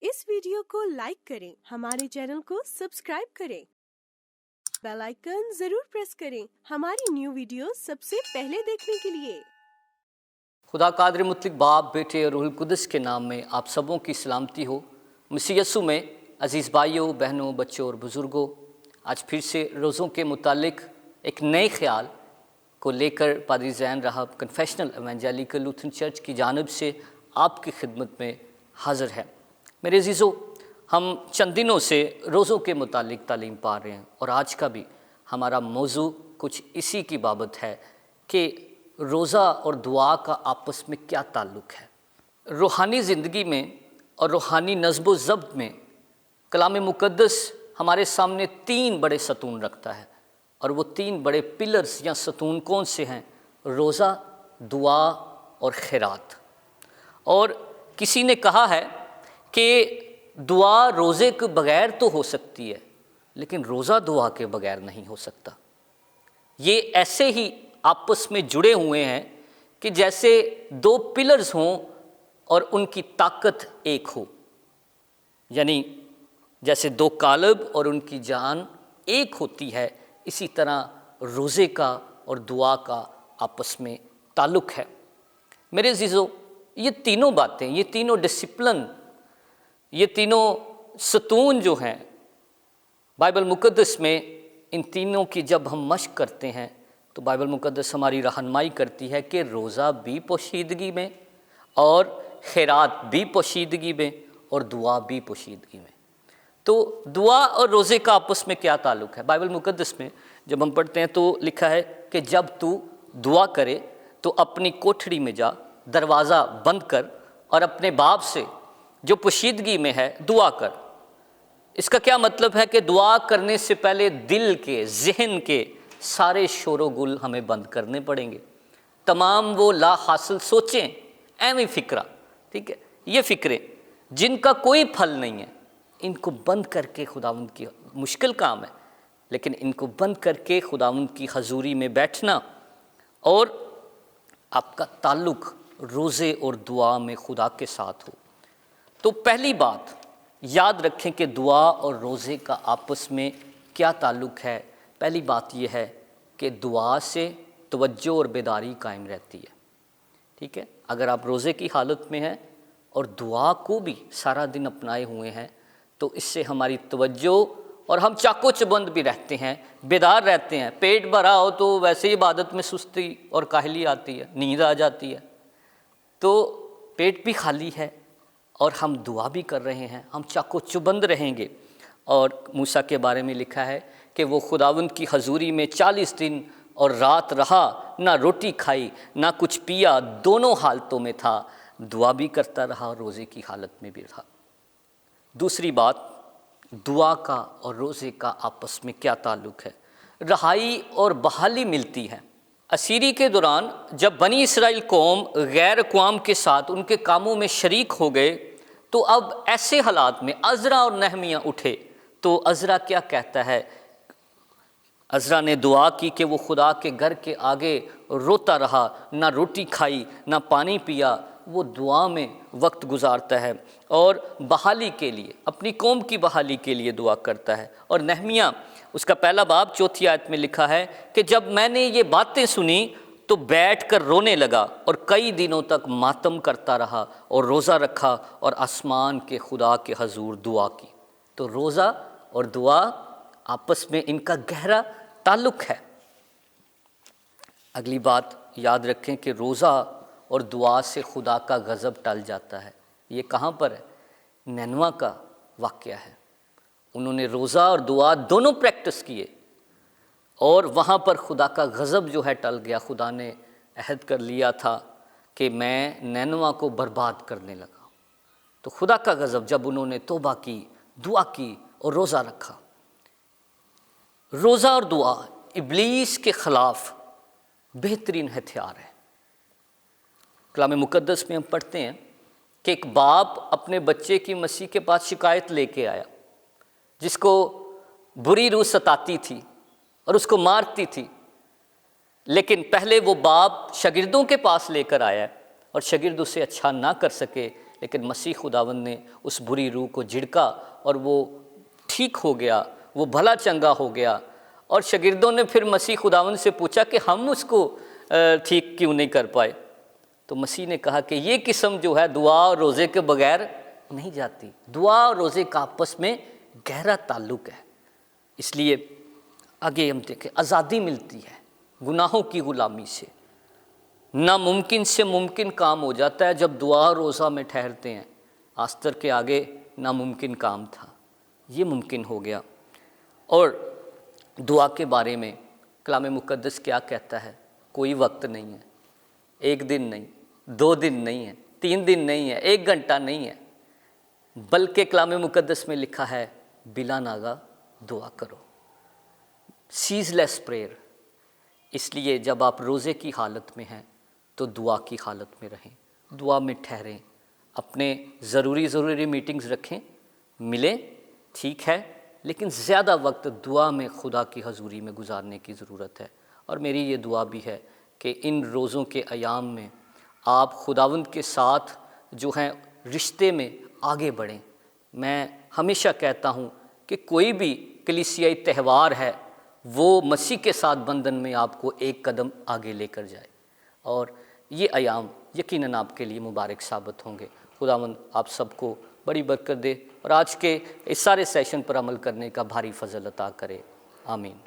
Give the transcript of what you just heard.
इस वीडियो को लाइक करें, हमारे चैनल को सब्सक्राइब करें, बेल आइकन जरूर प्रेस करें हमारी न्यू वीडियो सबसे पहले देखने के लिए। खुदा कादिर मुतलक बाप, बेटे और रूहुल कुदस के नाम में आप सबों की सलामती हो। मसीह यस्सु में अज़ीज़ भाइयों, बहनों, बच्चों और बुज़ुर्गों, आज फिर से रोज़ों के मुतालिक एक नए ख्याल को लेकर पादरी ज़ैन राहब कन्फेशनल एवेंजेलिकल लूथरन चर्च की जानिब से आपकी खिदमत में हाज़िर है। मेरे अज़ीज़ों, हम चंद दिनों से रोज़ों के मुतालिक तालीम पा रहे हैं और आज का भी हमारा मौजू कुछ इसी की बाबत है कि रोज़ा और दुआ का आपस में क्या ताल्लुक़ है। रूहानी ज़िंदगी में और रूहानी नज़्म व ज़ब्त में कलाम मुक़द्दस हमारे सामने तीन बड़े सतून रखता है, और वो तीन बड़े पिलर्स या सतून कौन से हैं? रोज़ा, दुआ और खैरात। और किसी ने कहा है कि दुआ रोज़े के बग़ैर तो हो सकती है, लेकिन रोज़ा दुआ के बग़ैर नहीं हो सकता। ये ऐसे ही आपस में जुड़े हुए हैं कि जैसे दो पिलर्स हों और उनकी ताकत एक हो, यानी जैसे दो कालब और उनकी जान एक होती है, इसी तरह रोज़े का और दुआ का आपस में ताल्लुक़ है। मेरे अज़ीज़ों, ये तीनों बातें, ये तीनों डिसिप्लिन, ये तीनों सतून जो हैं बाइबल मुक़द्दस में, इन तीनों की जब हम मश्क करते हैं तो बाइबल मुक़द्दस हमारी रहनुमाई करती है कि रोज़ा भी पोशीदगी में और खैरात भी पोशीदगी में और दुआ भी पोशीदगी में। तो दुआ और रोज़े का आपस में क्या ताल्लुक़ है? बाइबल मुक़द्दस में जब हम पढ़ते हैं तो लिखा है कि जब तू दुआ करे तो अपनी कोठड़ी में जा, दरवाज़ा बंद कर और अपने बाप से जो पोशीदगी में है दुआ कर। इसका क्या मतलब है कि दुआ करने से पहले दिल के, ज़हन के सारे शोरो गुल हमें बंद करने पड़ेंगे। तमाम वो ला हासिल सोचें, एवं फ़िक्रा, ठीक है, ये फ़िक्रें जिनका कोई फल नहीं है, इनको बंद करके खुदावंद की, मुश्किल काम है लेकिन इनको बंद करके खुदावंद की हजूरी में बैठना और आपका ताल्लुक़ रोज़े और दुआ में खुदा के साथ हो। तो पहली बात याद रखें कि दुआ और रोज़े का आपस में क्या ताल्लुक़ है। पहली बात यह है कि दुआ से तवज्जो और बेदारी कायम रहती है, ठीक है। अगर आप रोज़े की हालत में हैं और दुआ को भी सारा दिन अपनाए हुए हैं तो इससे हमारी तवज्जो, और हम चाको चबंद भी रहते हैं, बेदार रहते हैं। पेट भरा हो तो वैसे ही इबादत में सुस्ती और काहली आती है, नींद आ जाती है। तो पेट भी खाली है और हम दुआ भी कर रहे हैं, हम चाको चुबंद रहेंगे। और मूसा के बारे में लिखा है कि वो खुदावंद की हजूरी में 40 दिन और रात रहा, ना रोटी खाई ना कुछ पिया, दोनों हालतों में था, दुआ भी करता रहा और रोज़े की हालत में भी रहा। दूसरी बात, दुआ का और रोज़े का आपस में क्या ताल्लुक़ है? रहाई और बहाली मिलती है। असीरी के दौरान जब बनी इसराइल कौम गैर अक़वाम के साथ उनके कामों में शरीक हो गए, तो अब ऐसे हालात में अज़रा और नहमिया उठे। तो अज़रा क्या कहता है? अज़रा ने दुआ की कि वो खुदा के घर के आगे रोता रहा, ना रोटी खाई ना पानी पिया। वो दुआ में वक्त गुजारता है और बहाली के लिए, अपनी कौम की बहाली के लिए दुआ करता है। और नहमिया उसका पहला बाब 4 आयत में लिखा है कि जब मैंने ये बातें सुनी तो बैठकर रोने लगा और कई दिनों तक मातम करता रहा और रोज़ा रखा और आसमान के खुदा के हजूर दुआ की। तो रोज़ा और दुआ आपस में इनका गहरा ताल्लुक़ है। अगली बात याद रखें कि रोज़ा और दुआ से खुदा का गज़ब टल जाता है। ये कहाँ पर है? नैनवा का वाक़या है। उन्होंने रोज़ा और दुआ दोनों प्रैक्टिस किए और वहाँ पर खुदा का गज़ब जो है टल गया। खुदा ने अहद कर लिया था कि मैं नैनवा को बर्बाद करने लगा। तो खुदा का गज़ब जब उन्होंने तौबा की, दुआ की और रोज़ा रखा। रोज़ा और दुआ इब्लीस के ख़िलाफ़ बेहतरीन हथियार है। कलाम मुक़द्दस में हम पढ़ते हैं कि एक बाप अपने बच्चे की मसीह के पास शिकायत लेके आया, जिसको बुरी रूह सताती थी और उसको मारती थी। लेकिन पहले वो बाप शागिर्दों के पास लेकर आया और शागिर्द उसे अच्छा ना कर सके, لیکن مسیح خداوند نے اس بری روح کو جھڑکا اور وہ ٹھیک ہو گیا، وہ بھلا چنگا ہو گیا۔ اور شاگردوں نے پھر مسیح خداوند سے پوچھا کہ ہم اس کو ٹھیک کیوں نہیں کر پائے؟ تو مسیح نے کہا کہ یہ قسم جو ہے دعا اور روزے کے بغیر نہیں جاتی۔ دعا اور روزے کا آپس میں گہرا تعلق ہے۔ اس لیے آگے ہم دیکھیں، آزادی ملتی ہے گناہوں کی غلامی سے۔ ناممکن سے ممکن کام ہو جاتا ہے جب دعا اور روزہ میں ٹھہرتے ہیں۔ آستر کے آگے ناممکن کام تھا، یہ ممکن ہو گیا۔ اور دعا کے بارے میں کلام مقدس کیا کہتا ہے؟ کوئی وقت نہیں ہے، 1 دن نہیں، 2 دن نہیں ہے، 3 دن نہیں ہے، 1 گھنٹہ نہیں ہے، بلکہ کلام مقدس میں لکھا ہے بلا ناغہ دعا کرو، سیز لیس پریئر۔ اس لیے جب آپ روزے کی حالت میں ہیں تو دعا کی حالت میں رہیں، دعا میں ٹھہریں، اپنے ضروری میٹنگز رکھیں، ملیں، ٹھیک ہے، لیکن زیادہ وقت دعا میں خدا کی حضوری میں گزارنے کی ضرورت ہے۔ اور میری یہ دعا بھی ہے کہ ان روزوں کے ایام میں آپ خداوند کے ساتھ جو ہیں رشتے میں آگے بڑھیں۔ میں ہمیشہ کہتا ہوں کہ کوئی بھی کلیسیائی تہوار ہے وہ مسیح کے ساتھ بندھن میں آپ کو ایک قدم آگے لے کر جائے، اور یہ ایام یقیناً آپ کے لیے مبارک ثابت ہوں گے۔ خداوند آپ سب کو بڑی برکت دے اور آج کے اس سارے سیشن پر عمل کرنے کا بھاری فضل عطا کرے، آمین۔